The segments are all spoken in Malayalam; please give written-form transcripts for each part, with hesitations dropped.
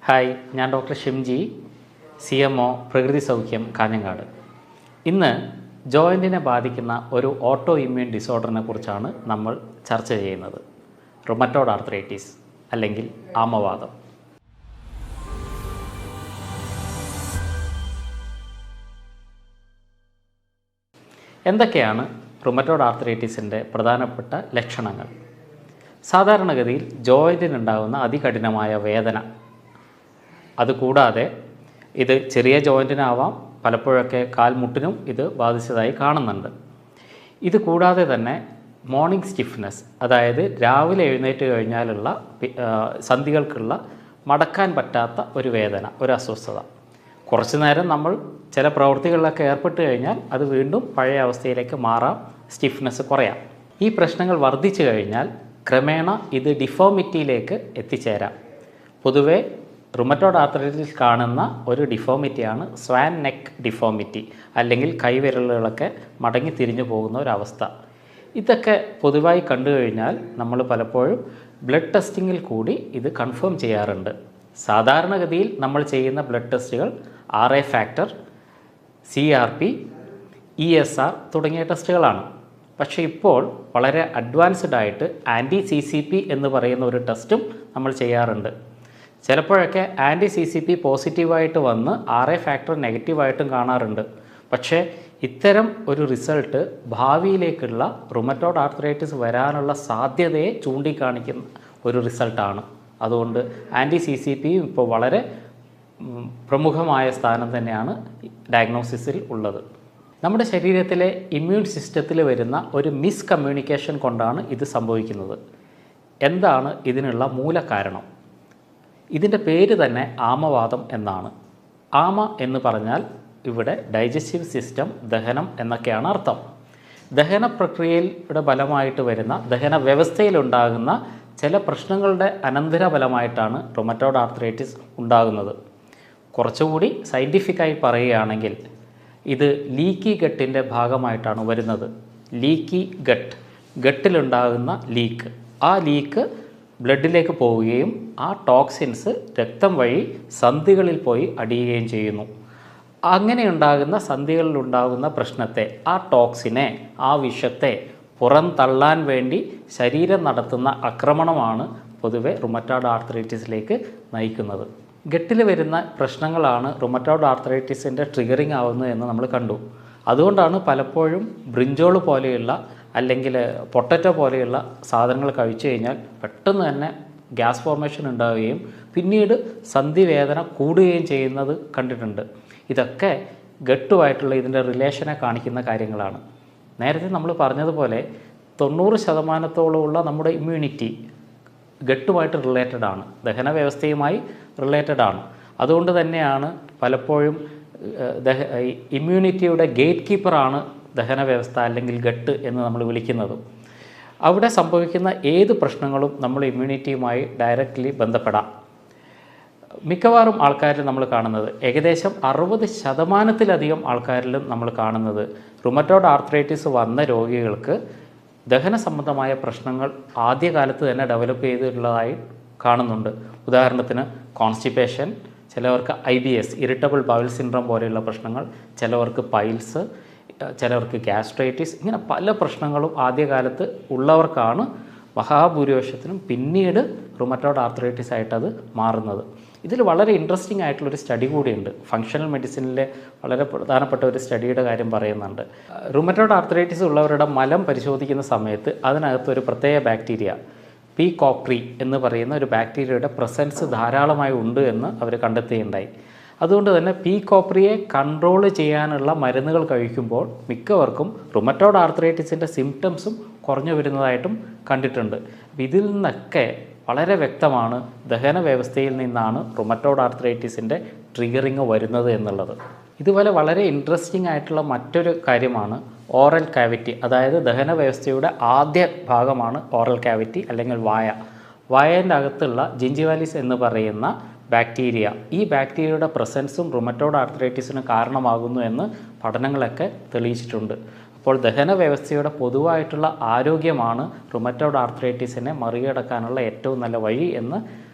ഹായ്, ഞാൻ ഡോക്ടർ ഷിംജി, CMO പ്രകൃതി സൗഖ്യം കാഞ്ഞങ്ങാട്. ഇന്ന് ജോയിൻറ്റിനെ ബാധിക്കുന്ന ഒരു ഓട്ടോ ഇമ്മ്യൂൺ ഡിസോർഡറിനെ കുറിച്ചാണ് നമ്മൾ ചർച്ച ചെയ്യുന്നത്. റുമറ്റോയ്ഡ് ആർത്രൈറ്റിസ് അല്ലെങ്കിൽ ആമവാദം. എന്തൊക്കെയാണ് റുമറ്റോയ്ഡ് ആർത്രൈറ്റിസിൻ്റെ പ്രധാനപ്പെട്ട ലക്ഷണങ്ങൾ? സാധാരണഗതിയിൽ ജോയിൻറ്റിനുണ്ടാകുന്ന അതികഠിനമായ വേദന, അതുകൂടാതെ ഇത് ചെറിയ ജോയിൻറ്റിനാവാം, പലപ്പോഴൊക്കെ കാൽമുട്ടിനും ഇത് ബാധിച്ചതായി കാണുന്നുണ്ട്. ഇത് കൂടാതെ തന്നെ മോർണിംഗ് സ്റ്റിഫ്നെസ്, അതായത് രാവിലെ എഴുന്നേറ്റ് കഴിഞ്ഞാലുള്ള സന്ധികൾക്കുള്ള മടക്കാൻ പറ്റാത്ത ഒരു വേദന, ഒരു അസ്വസ്ഥത. കുറച്ച് നേരം നമ്മൾ ചില പ്രവൃത്തികളിലൊക്കെ ഏർപ്പെട്ട് കഴിഞ്ഞാൽ അത് വീണ്ടും പഴയ അവസ്ഥയിലേക്ക് മാറാം, സ്റ്റിഫ്നെസ് കുറയാം. ഈ പ്രശ്നങ്ങൾ വർദ്ധിച്ചു കഴിഞ്ഞാൽ ക്രമേണ ഇത് ഡിഫോമിറ്റിയിലേക്ക് എത്തിച്ചേരാം. പൊതുവെ റുമറ്റോയ്ഡ് ആർത്രൈറ്റിസിൽ കാണുന്ന ഒരു ഡിഫോമിറ്റിയാണ് സ്വാൻ നെക്ക് ഡിഫോമിറ്റി, അല്ലെങ്കിൽ കൈവിരലുകളൊക്കെ മടങ്ങി തിരിഞ്ഞു പോകുന്ന ഒരവസ്ഥ. ഇതൊക്കെ പൊതുവായി കണ്ടു കഴിഞ്ഞാൽ നമ്മൾ പലപ്പോഴും ബ്ലഡ് ടെസ്റ്റിങ്ങിൽ കൂടി ഇത് കൺഫേം ചെയ്യാറുണ്ട്. സാധാരണഗതിയിൽ നമ്മൾ ചെയ്യുന്ന ബ്ലഡ് ടെസ്റ്റുകൾ RA ഫാക്ടർ, CRP, ESR തുടങ്ങിയ ടെസ്റ്റുകളാണ്. പക്ഷേ ഇപ്പോൾ വളരെ അഡ്വാൻസ്ഡ് ആയിട്ട് ആൻറ്റി-CCP എന്ന് പറയുന്ന ഒരു ടെസ്റ്റും നമ്മൾ ചെയ്യാറുണ്ട്. ചിലപ്പോഴൊക്കെ ആൻറ്റി-CCP പോസിറ്റീവായിട്ട് വന്ന് RA ഫാക്ടർ നെഗറ്റീവായിട്ടും കാണാറുണ്ട്. പക്ഷേ ഇത്തരം ഒരു റിസൾട്ട് ഭാവിയിലേക്കുള്ള റുമറ്റോയ്ഡ് ആർത്രൈറ്റിസ് വരാനുള്ള സാധ്യതയെ ചൂണ്ടിക്കാണിക്കുന്ന ഒരു റിസൾട്ടാണ്. അതുകൊണ്ട് ആൻറ്റി-CCPയും ഇപ്പോൾ വളരെ പ്രമുഖമായ സ്ഥാനം തന്നെയാണ് ഡയഗ്നോസിസിൽ ഉള്ളത്. നമ്മുടെ ശരീരത്തിലെ ഇമ്മ്യൂൺ സിസ്റ്റത്തിൽ വരുന്ന ഒരു മിസ്കമ്മ്യൂണിക്കേഷൻ കൊണ്ടാണ് ഇത് സംഭവിക്കുന്നത്. എന്താണ് ഇതിനുള്ള മൂലകാരണം? ഇതിൻ്റെ പേര് തന്നെ ആമവാദം എന്നാണ്. ആമ എന്ന് പറഞ്ഞാൽ ഇവിടെ ഡൈജസ്റ്റീവ് സിസ്റ്റം, ദഹനം എന്നൊക്കെയാണ് അർത്ഥം. ദഹന പ്രക്രിയയുടെ ഫലമായിട്ട് വരുന്ന ദഹന വ്യവസ്ഥയിലുണ്ടാകുന്ന ചില പ്രശ്നങ്ങളുടെ അനന്തരഫലമായിട്ടാണ് റുമറ്റോയ്ഡ് ആർത്രൈറ്റിസ് ഉണ്ടാകുന്നത്. കുറച്ചുകൂടി സയൻറ്റിഫിക്കായി പറയുകയാണെങ്കിൽ ഇത് ലീക്കി ഗട്ടിൻ്റെ ഭാഗമായിട്ടാണ് വരുന്നത്. ലീക്കി ഗട്ടിലുണ്ടാകുന്ന ലീക്ക്, ആ ലീക്ക് ബ്ലഡിലേക്ക് പോവുകയും ആ ടോക്സിൻസ് രക്തം വഴി സന്ധികളിൽ പോയി അടിയുകയും ചെയ്യുന്നു. അങ്ങനെയുണ്ടാകുന്ന സന്ധികളിലുണ്ടാകുന്ന പ്രശ്നത്തെ, ആ ടോക്സിനെ, ആ വിഷത്തെ പുറന്തള്ളാൻ വേണ്ടി ശരീരം നടത്തുന്ന ആക്രമണമാണ് പൊതുവെ റുമറ്റോയ്ഡ് ആർത്രൈറ്റിസിലേക്ക് നയിക്കുന്നത്. ഗട്ടിൽ വരുന്ന പ്രശ്നങ്ങളാണ് റുമറ്റോയ്ഡ് ആർത്രൈറ്റിസിൻ്റെ ട്രിഗറിങ് ആവുന്നത് എന്ന് നമ്മൾ കണ്ടു. അതുകൊണ്ടാണ് പലപ്പോഴും ബ്രിഞ്ചോൾ പോലെയുള്ള അല്ലെങ്കിൽ പൊട്ടറ്റോ പോലെയുള്ള സാധനങ്ങൾ കഴിച്ചു കഴിഞ്ഞാൽ പെട്ടെന്ന് തന്നെ ഗ്യാസ് ഫോർമേഷൻ ഉണ്ടാവുകയും പിന്നീട് സന്ധി വേദന കൂടുകയും ചെയ്യുന്നത് കണ്ടിട്ടുണ്ട്. ഇതൊക്കെ ഗട്ടുമായിട്ടുള്ള ഇതിൻ്റെ റിലേഷനെ കാണിക്കുന്ന കാര്യങ്ങളാണ്. നേരത്തെ നമ്മൾ പറഞ്ഞതുപോലെ 90% നമ്മുടെ ഇമ്മ്യൂണിറ്റി ഗട്ടുമായിട്ട് റിലേറ്റഡ് ആണ്, ദഹന വ്യവസ്ഥയുമായി റിലേറ്റഡ് ആണ്. അതുകൊണ്ട് തന്നെയാണ് പലപ്പോഴും ഇമ്മ്യൂണിറ്റിയുടെ ഗേറ്റ് കീപ്പറാണ് ദഹന വ്യവസ്ഥ അല്ലെങ്കിൽ ഗട്ട് എന്ന് നമ്മൾ വിളിക്കുന്നത്. അവിടെ സംഭവിക്കുന്ന ഏത് പ്രശ്നങ്ങളും നമ്മൾ ഇമ്മ്യൂണിറ്റിയുമായി ഡയറക്റ്റ്ലി ബന്ധപ്പെടാം. മിക്കവാറും ആൾക്കാരിൽ നമ്മൾ കാണുന്നത്, ഏകദേശം 60% ആൾക്കാരിലും നമ്മൾ കാണുന്നത്, റുമറ്റോയ്ഡ് ആർത്രൈറ്റിസ് വന്ന രോഗികൾക്ക് ദഹന സംബന്ധമായ പ്രശ്നങ്ങൾ ആദ്യകാലത്ത് തന്നെ ഡെവലപ്പ് ചെയ്തിട്ടുള്ളതായി കാണുന്നുണ്ട്. ഉദാഹരണത്തിന് കോൺസ്റ്റിപ്പേഷൻ, ചിലവർക്ക് IBS ഇറിറ്റബിൾ ബൗൾ സിൻഡ്രോം പോലെയുള്ള പ്രശ്നങ്ങൾ, ചിലവർക്ക് പൈൽസ്, ചിലവർക്ക് ഗ്യാസ്ട്രൈറ്റിസ്, ഇങ്ങനെ പല പ്രശ്നങ്ങളും ആദ്യകാലത്ത് ഉള്ളവർക്കാണ് മഹാഭൂരിപക്ഷത്തിനും പിന്നീട് റുമറ്റോയ്ഡ് ആർത്രൈറ്റിസ് ആയിട്ട് അത് മാറുന്നത്. ഇതിൽ വളരെ ഇൻട്രസ്റ്റിംഗ് ആയിട്ടുള്ളൊരു സ്റ്റഡി കൂടിയുണ്ട്. ഫങ്ഷണൽ മെഡിസിനിലെ വളരെ പ്രധാനപ്പെട്ട ഒരു സ്റ്റഡിയുടെ കാര്യം പറയുന്നുണ്ട്. റുമറ്റോയ്ഡ് ആർത്രൈറ്റിസ് ഉള്ളവരുടെ മലം പരിശോധിക്കുന്ന സമയത്ത് അതിനകത്തൊരു പ്രത്യേക ബാക്ടീരിയ, പി കോപ്രി എന്ന് പറയുന്ന ഒരു ബാക്ടീരിയയുടെ പ്രസൻസ് ധാരാളമായി ഉണ്ട് എന്ന് അവർ കണ്ടെത്തുകയുണ്ടായി. അതുകൊണ്ട് തന്നെ പി കോപ്രിയെ കൺട്രോൾ ചെയ്യാനുള്ള മരുന്നുകൾ കഴിക്കുമ്പോൾ മിക്കവർക്കും റുമറ്റോയ്ഡ് ആർത്രൈറ്റിസിൻ്റെ സിംറ്റംസും കുറഞ്ഞു വരുന്നതായിട്ടും കണ്ടിട്ടുണ്ട്. ഇതിൽ നിന്നൊക്കെ വളരെ വ്യക്തമാണ് ദഹന വ്യവസ്ഥയിൽ നിന്നാണ് റുമറ്റോയ്ഡ് ആർത്രൈറ്റിസിൻ്റെ ട്രിഗറിങ് വരുന്നത് എന്നുള്ളത്. ഇതുപോലെ വളരെ ഇൻട്രസ്റ്റിംഗ് ആയിട്ടുള്ള മറ്റൊരു കാര്യമാണ് ഓറൽ കാവിറ്റി. അതായത് ദഹന വ്യവസ്ഥയുടെ ആദ്യ ഭാഗമാണ് ഓറൽ കാവിറ്റി അല്ലെങ്കിൽ വായ. വായേൻ്റെ അകത്തുള്ള ജിഞ്ചിവാലിസ് എന്ന് പറയുന്ന ബാക്ടീരിയ, ഈ ബാക്ടീരിയയുടെ പ്രസൻസും റുമറ്റോയ്ഡ് ആർത്രൈറ്റിസിന് കാരണമാകുന്നു എന്ന് പഠനങ്ങളൊക്കെ തെളിയിച്ചിട്ടുണ്ട്. അപ്പോൾ ദഹന വ്യവസ്ഥയുടെ പൊതുവായിട്ടുള്ള ആരോഗ്യമാണ് റുമറ്റോയ്ഡ് ആർത്രൈറ്റിസിനെ മറികടക്കാനുള്ള ഏറ്റവും നല്ല വഴി എന്ന്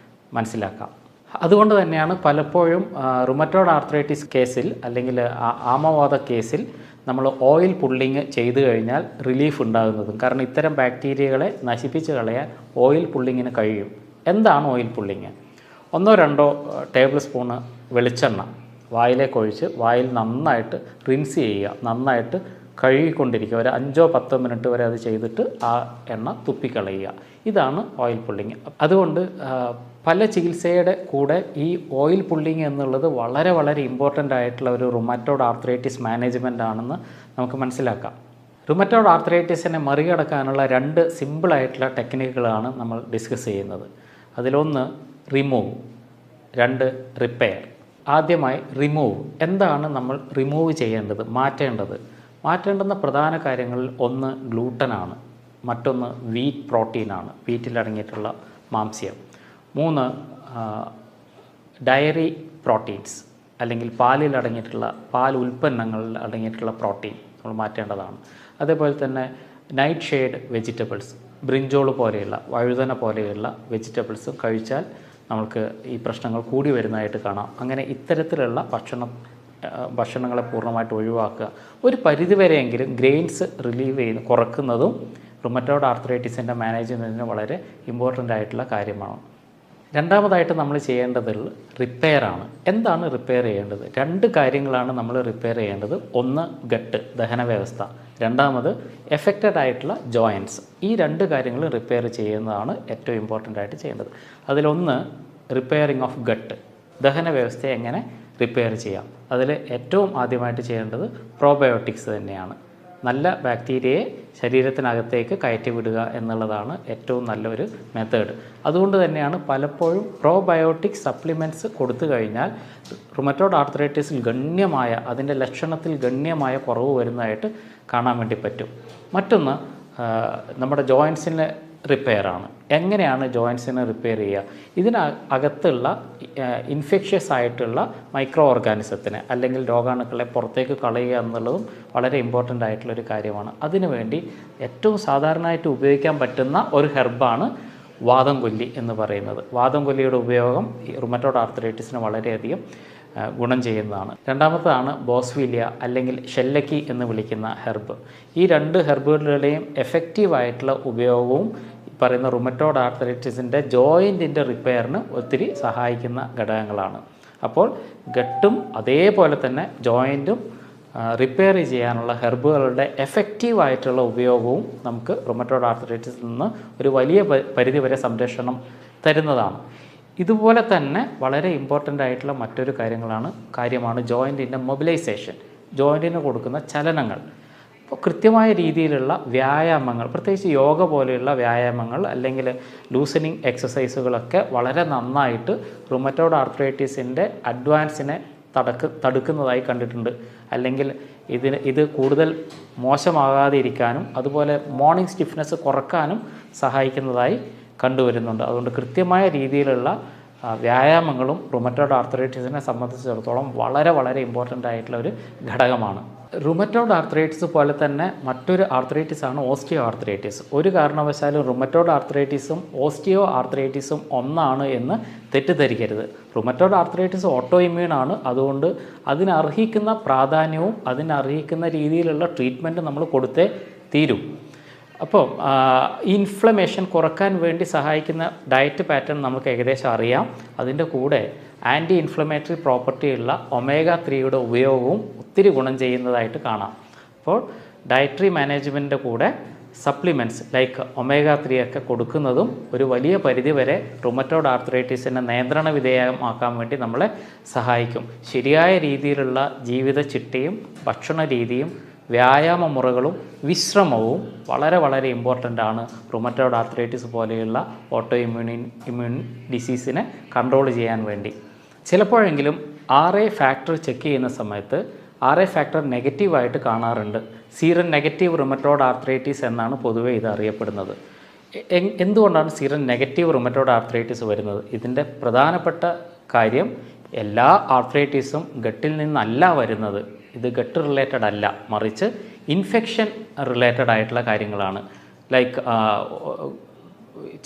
മനസ്സിലാക്കാം. അതുകൊണ്ട് തന്നെയാണ് പലപ്പോഴും റുമറ്റോയ്ഡ് ആർത്രൈറ്റിസ് കേസിൽ അല്ലെങ്കിൽ ആമവാത കേസിൽ നമ്മൾ ഓയിൽ പുള്ളിങ് ചെയ്തു കഴിഞ്ഞാൽ റിലീഫ് ഉണ്ടാകുന്നതും. കാരണം ഇത്തരം ബാക്ടീരിയകളെ നശിപ്പിച്ച് കളയാൻ ഓയിൽ പുള്ളിങ്ങിന് കഴിയും. എന്താണ് ഓയിൽ പുള്ളിങ്? 1-2 ടേബിൾ സ്പൂണ് വെളിച്ചെണ്ണ വായിലേക്ക് ഒഴിച്ച് വായിൽ നന്നായിട്ട് റിൻസ് ചെയ്യുക, നന്നായിട്ട് കഴുകിക്കൊണ്ടിരിക്കുക. ഒരു 5-10 മിനിറ്റ് വരെ അത് ചെയ്തിട്ട് ആ എണ്ണ തുപ്പിക്കളയുക. ഇതാണ് ഓയിൽ പുള്ളിങ്. അതുകൊണ്ട് പല ചികിത്സയുടെ കൂടെ ഈ ഓയിൽ പുള്ളിങ് എന്നുള്ളത് വളരെ വളരെ ഇമ്പോർട്ടൻ്റ് ആയിട്ടുള്ള ഒരു റുമറ്റോയ്ഡ് ആർത്രൈറ്റിസ് മാനേജ്മെൻ്റ് ആണെന്ന് നമുക്ക് മനസ്സിലാക്കാം. റുമറ്റോയ്ഡ് ആർത്രൈറ്റിസിനെ മറികടക്കാനുള്ള 2 സിമ്പിളായിട്ടുള്ള ടെക്നിക്കുകളാണ് നമ്മൾ ഡിസ്കസ് ചെയ്യുന്നത്. അതിലൊന്ന് റിമൂവ്, 2 റിപ്പയർ. ആദ്യമായി റിമൂവ്. എന്താണ് നമ്മൾ റിമൂവ് ചെയ്യേണ്ടത്, മാറ്റേണ്ടുന്ന പ്രധാന കാര്യങ്ങളിൽ ഒന്ന് ഗ്ലൂട്ടനാണ്, മറ്റൊന്ന് വീറ്റ് പ്രോട്ടീനാണ്, വീറ്റിലടങ്ങിയിട്ടുള്ള മാംസ്യം. 3 ഡയറി പ്രോട്ടീൻസ് അല്ലെങ്കിൽ പാൽ ഉൽപ്പന്നങ്ങളിൽ അടങ്ങിയിട്ടുള്ള പ്രോട്ടീൻ നമ്മൾ മാറ്റേണ്ടതാണ്. അതേപോലെ തന്നെ നൈറ്റ് ഷെയ്ഡ് വെജിറ്റബിൾസ്, ബ്രിഞ്ചോൾ പോലെയുള്ള വഴുതന പോലെയുള്ള വെജിറ്റബിൾസ് കഴിച്ചാൽ നമുക്ക് ഈ പ്രശ്നങ്ങൾ കൂടി വരുന്നതായിട്ട് കാണാം. അങ്ങനെ ഇത്തരത്തിലുള്ള ഭക്ഷണങ്ങളെ പൂർണ്ണമായിട്ട് ഒഴിവാക്കുക. ഒരു പരിധിവരെയെങ്കിലും ഗ്രെയിൻസ് കുറക്കുന്നതും റുമറ്റോയ്ഡ് ആർത്രൈറ്റിസിൻ്റെ മാനേജ്മെൻറ്റിന് വളരെ ഇമ്പോർട്ടൻ്റ് ആയിട്ടുള്ള കാര്യമാണ്. രണ്ടാമതായിട്ട് നമ്മൾ ചെയ്യേണ്ടത് റിപ്പയറാണ്. എന്താണ് റിപ്പയർ ചെയ്യേണ്ടത്? 2 കാര്യങ്ങളാണ് നമ്മൾ റിപ്പയർ ചെയ്യേണ്ടത്. ഒന്ന് ഗട്ട്, ദഹന വ്യവസ്ഥ. രണ്ടാമത് എഫക്റ്റഡ് ആയിട്ടുള്ള ജോയിൻറ്റ്സ്. ഈ 2 കാര്യങ്ങൾ റിപ്പയർ ചെയ്യുന്നതാണ് ഏറ്റവും ഇമ്പോർട്ടൻ്റ് ആയിട്ട് ചെയ്യേണ്ടത്. അതിലൊന്ന് റിപ്പയറിങ് ഓഫ് ഗട്ട്, ദഹന വ്യവസ്ഥയെ എങ്ങനെ റിപ്പയർ ചെയ്യാം. അതിൽ ഏറ്റവും ആദ്യമായിട്ട് ചെയ്യേണ്ടത് പ്രോബയോട്ടിക്സ് തന്നെയാണ്. നല്ല ബാക്ടീരിയയെ ശരീരത്തിനകത്തേക്ക് കയറ്റി വിടുക എന്നുള്ളതാണ് ഏറ്റവും നല്ലൊരു മെത്തേഡ്. അതുകൊണ്ട് തന്നെയാണ് പലപ്പോഴും പ്രോബയോട്ടിക് സപ്ലിമെൻറ്റ്സ് കൊടുത്തു കഴിഞ്ഞാൽ റുമറ്റോയ്ഡ് ആർത്രൈറ്റിസിൽ അതിൻ്റെ ലക്ഷണത്തിൽ ഗണ്യമായ കുറവ് വരുന്നതായിട്ട് കാണാൻ വേണ്ടി പറ്റും. മറ്റൊന്ന് നമ്മുടെ ജോയിൻസിൻ്റെ റിപ്പയറാണ്. എങ്ങനെയാണ് ജോയിൻസിനെ റിപ്പയർ ചെയ്യുക? ഇതിനകത്തുള്ള ഇൻഫെക്ഷ്യസ് ആയിട്ടുള്ള മൈക്രോ ഓർഗാനിസത്തിനെ അല്ലെങ്കിൽ രോഗാണുക്കളെ പുറത്തേക്ക് കളയുക എന്നുള്ളതും വളരെ ഇമ്പോർട്ടൻ്റ് ആയിട്ടുള്ളൊരു കാര്യമാണ്. അതിനുവേണ്ടി ഏറ്റവും സാധാരണയായിട്ട് ഉപയോഗിക്കാൻ പറ്റുന്ന ഒരു ഹെർബാണ് വാദംകൊല്ലി എന്ന് പറയുന്നത്. വാദംകൊല്ലിയുടെ ഉപയോഗം റുമറ്റോയ്ഡ് ആർത്രൈറ്റിസിന് വളരെയധികം ഗുണം ചെയ്യുന്നതാണ്. രണ്ടാമത്തതാണ് ബോസ്വീലിയ അല്ലെങ്കിൽ ഷെല്ലക്കി എന്ന് വിളിക്കുന്ന ഹെർബ്. ഈ 2 ഹെർബുകളുടെയും എഫക്റ്റീവായിട്ടുള്ള ഉപയോഗവും പറയുന്ന റുമറ്റോയ്ഡ് ആർത്രൈറ്റിസിൻ്റെ ജോയിൻറ്റിൻ്റെ റിപ്പയറിന് ഒത്തിരി സഹായിക്കുന്ന ഘടകങ്ങളാണ്. അപ്പോൾ ഗട്ടും അതേപോലെ തന്നെ ജോയിൻറ്റും റിപ്പയർ ചെയ്യാനുള്ള ഹെർബുകളുടെ എഫക്റ്റീവായിട്ടുള്ള ഉപയോഗവും നമുക്ക് റുമറ്റോയ്ഡ് ആർത്രൈറ്റിസിൽ നിന്ന് ഒരു വലിയ പരിധിവരെ സംരക്ഷണം തരുന്നതാണ്. ഇതുപോലെ തന്നെ വളരെ ഇമ്പോർട്ടൻ്റ് ആയിട്ടുള്ള മറ്റൊരു കാര്യമാണ് ജോയിൻറ്റിൻ്റെ മൊബിലൈസേഷൻ, ജോയിൻറ്റിന് കൊടുക്കുന്ന ചലനങ്ങൾ. അപ്പോൾ കൃത്യമായ രീതിയിലുള്ള വ്യായാമങ്ങൾ, പ്രത്യേകിച്ച് യോഗ പോലെയുള്ള വ്യായാമങ്ങൾ അല്ലെങ്കിൽ ലൂസനിങ് എക്സസൈസുകളൊക്കെ വളരെ നന്നായിട്ട് റുമറ്റോയ്ഡ് ആർത്രൈറ്റിസിൻ്റെ അഡ്വാൻസിനെ തടുക്കുന്നതായി കണ്ടിട്ടുണ്ട്. അല്ലെങ്കിൽ ഇത് കൂടുതൽ മോശമാകാതെ ഇരിക്കാനും അതുപോലെ മോർണിംഗ് സ്റ്റിഫ്നെസ് കുറക്കാനും സഹായിക്കുന്നതായി കണ്ടുവരുന്നുണ്ട്. അതുകൊണ്ട് കൃത്യമായ രീതിയിലുള്ള വ്യായാമങ്ങളും റുമറ്റോയ്ഡ് ആർത്രൈറ്റിസിനെ സംബന്ധിച്ചിടത്തോളം വളരെ വളരെ ഇമ്പോർട്ടൻ്റ് ആയിട്ടുള്ള ഒരു ഘടകമാണ്. റുമറ്റോയ്ഡ് ആർത്രൈറ്റിസ് പോലെ തന്നെ മറ്റൊരു ആർത്രൈറ്റിസാണ് ഓസ്റ്റിയോ ആർത്രൈറ്റിസ്. ഒരു കാരണവശാലും റുമറ്റോയ്ഡ് ആർത്രൈറ്റിസും ഓസ്റ്റിയോ ആർത്രൈറ്റിസും ഒന്നാണ് എന്ന് തെറ്റിദ്ധരിക്കരുത്. റുമറ്റോയ്ഡ് ആർത്രൈറ്റിസ് ഓട്ടോ ഇമ്മ്യൂണാണ്. അതുകൊണ്ട് അതിനർഹിക്കുന്ന പ്രാധാന്യവും അതിനർഹിക്കുന്ന രീതിയിലുള്ള ട്രീറ്റ്മെൻറ്റ് നമ്മൾ കൊടുത്തേ തീരൂ. അപ്പോൾ ഇൻഫ്ലമേഷൻ കുറക്കാൻ വേണ്ടി സഹായിക്കുന്ന ഡയറ്റ് പാറ്റേൺ നമുക്ക് ഏകദേശം അറിയാം. അതിൻ്റെ കൂടെ ആൻറ്റി ഇൻഫ്ലമേറ്ററി പ്രോപ്പർട്ടിയുള്ള ഒമേഗ-3യുടെ ഉപയോഗവും ഒത്തിരി ഗുണം ചെയ്യുന്നതായിട്ട് കാണാം. അപ്പോൾ ഡയറ്ററി മാനേജ്മെൻറ്റിൻ്റെ കൂടെ സപ്ലിമെൻറ്റ്സ് ലൈക്ക് ഒമേഗ-3 ഒക്കെ കൊടുക്കുന്നതും ഒരു വലിയ പരിധിവരെ റുമറ്റോയ്ഡ് ആർത്രൈറ്റിസിനെ നിയന്ത്രണ വിധേയമാക്കാൻ വേണ്ടി നമ്മളെ സഹായിക്കും. ശരിയായ രീതിയിലുള്ള ജീവിത ചിട്ടയും ഭക്ഷണ രീതിയും വ്യായാമ മുറകളും വിശ്രമവും വളരെ വളരെ ഇമ്പോർട്ടൻ്റ് ആണ് റുമറ്റോയ്ഡ് ആർത്രൈറ്റിസ് പോലെയുള്ള ഇമ്മ്യൂൺ ഡിസീസിനെ കൺട്രോൾ ചെയ്യാൻ വേണ്ടി. ചിലപ്പോഴെങ്കിലും RA ഫാക്ടർ ചെക്ക് ചെയ്യുന്ന സമയത്ത് RA ഫാക്ടർ നെഗറ്റീവായിട്ട് കാണാറുണ്ട്. സീറം നെഗറ്റീവ് റുമറ്റോയ്ഡ് ആർത്രൈറ്റിസ് എന്നാണ് പൊതുവേ ഇത് അറിയപ്പെടുന്നത്. എന്തുകൊണ്ടാണ് സീറം നെഗറ്റീവ് റുമറ്റോയ്ഡ് ആർത്രൈറ്റിസ് വരുന്നത്? ഇതിൻ്റെ പ്രധാനപ്പെട്ട കാര്യം എല്ലാ ആർത്രൈറ്റിസും ഗട്ടിൽ നിന്നല്ല വരുന്നത്. ഇത് ഗട്ട് റിലേറ്റഡ് അല്ല, മറിച്ച് ഇൻഫെക്ഷൻ റിലേറ്റഡ് ആയിട്ടുള്ള കാര്യങ്ങളാണ്. ലൈക്ക്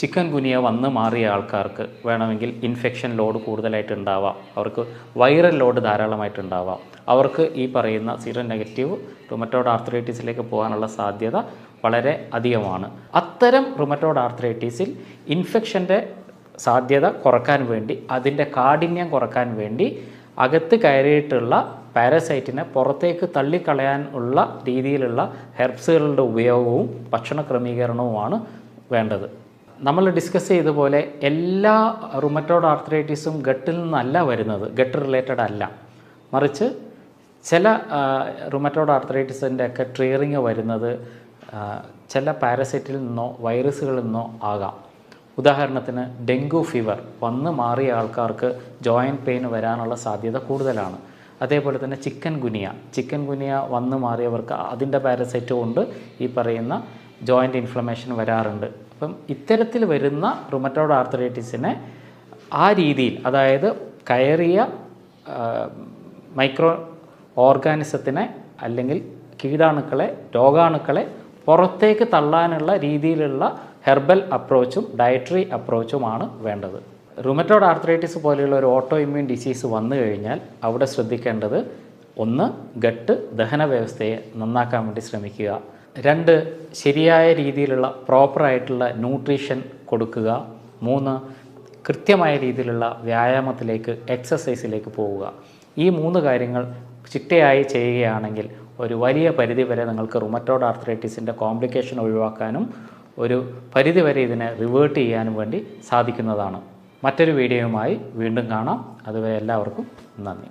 ചിക്കൻ ഗുനിയ വന്ന് മാറിയ ആൾക്കാർക്ക് വേണമെങ്കിൽ ഇൻഫെക്ഷൻ ലോഡ് കൂടുതലായിട്ട് ഉണ്ടാവാം, അവർക്ക് വൈറൽ ലോഡ് ധാരാളമായിട്ടുണ്ടാവാം, അവർക്ക് ഈ പറയുന്ന സീറോ നെഗറ്റീവ് റുമറ്റോയ്ഡ് ആർത്രൈറ്റിസിലേക്ക് പോകാനുള്ള സാധ്യത വളരെ അധികമാണ്. അത്തരം റുമറ്റോയ്ഡ് ആർത്രൈറ്റിസിൽ ഇൻഫെക്ഷൻ്റെ സാധ്യത കുറക്കാൻ വേണ്ടി, അതിൻ്റെ കാഠിന്യം കുറക്കാൻ വേണ്ടി അകത്ത് കയറിയിട്ടുള്ള പാരസൈറ്റിനെ പുറത്തേക്ക് തള്ളിക്കളയാൻ ഉള്ള രീതിയിലുള്ള ഹെർബ്സുകളുടെ ഉപയോഗവും ഭക്ഷണ ക്രമീകരണവുമാണ് വേണ്ടത്. നമ്മൾ ഡിസ്കസ് ചെയ്ത പോലെ എല്ലാ റുമറ്റോയ്ഡ് ആർത്രൈറ്റിസും ഗട്ടിൽ നിന്നല്ല വരുന്നത്, ഗട്ട് റിലേറ്റഡ് അല്ല. മറിച്ച് ചില റുമറ്റോയ്ഡ് ആർത്രൈറ്റിസിൻ്റെ ഒക്കെ ട്രിയറിങ് വരുന്നത് ചില പാരസൈറ്റിൽ നിന്നോ വൈറസുകളിൽ നിന്നോ ആകാം. ഉദാഹരണത്തിന് ഡെങ്കു ഫീവർ വന്ന് മാറിയ ആൾക്കാർക്ക് ജോയിൻറ്റ് പെയിൻ വരാനുള്ള സാധ്യത കൂടുതലാണ്. അതേപോലെ തന്നെ ചിക്കൻ ഗുനിയ വന്ന് മാറിയവർക്ക് അതിൻ്റെ പാരസൈറ്റ് കൊണ്ട് ഈ പറയുന്ന ജോയിൻ്റ് ഇൻഫ്ലമേഷൻ വരാറുണ്ട്. അപ്പം ഇത്തരത്തിൽ വരുന്ന റുമറ്റോയ്ഡ് ആർത്രൈറ്റിസിനെ ആ രീതിയിൽ, അതായത് കയറിയ മൈക്രോ ഓർഗാനിസത്തിനെ അല്ലെങ്കിൽ കീടാണുക്കളെ, രോഗാണുക്കളെ പുറത്തേക്ക് തള്ളാനുള്ള രീതിയിലുള്ള ഹെർബൽ അപ്രോച്ചും ഡയറ്ററി അപ്രോച്ചുമാണ് വേണ്ടത്. റുമറ്റോയ്ഡ് ആർത്രൈറ്റിസ് പോലെയുള്ള ഒരു ഓട്ടോ ഇമ്മ്യൂൺ ഡിസീസ് വന്നു കഴിഞ്ഞാൽ അവിടെ ശ്രദ്ധിക്കേണ്ടത്, 1, ഗട്ട് ദഹന വ്യവസ്ഥയെ നന്നാക്കാൻ വേണ്ടി ശ്രമിക്കുക. 2, ശരിയായ രീതിയിലുള്ള പ്രോപ്പറായിട്ടുള്ള ന്യൂട്രീഷൻ കൊടുക്കുക. 3, കൃത്യമായ രീതിയിലുള്ള വ്യായാമത്തിലേക്ക്, എക്സസൈസിലേക്ക് പോവുക. ഈ 3 കാര്യങ്ങൾ ചിട്ടയായി ചെയ്യുകയാണെങ്കിൽ ഒരു വലിയ പരിധിവരെ നിങ്ങൾക്ക് റുമറ്റോയ്ഡ് ആർത്രൈറ്റിസിൻ്റെ കോംപ്ലിക്കേഷൻ ഒഴിവാക്കാനും ഒരു പരിധിവരെ ഇതിനെ റിവേർട്ട് ചെയ്യാനും വേണ്ടി സാധിക്കുന്നതാണ്. മറ്റൊരു വീഡിയോയുമായി വീണ്ടും കാണാം. അതുവരെ എല്ലാവർക്കും നന്ദി.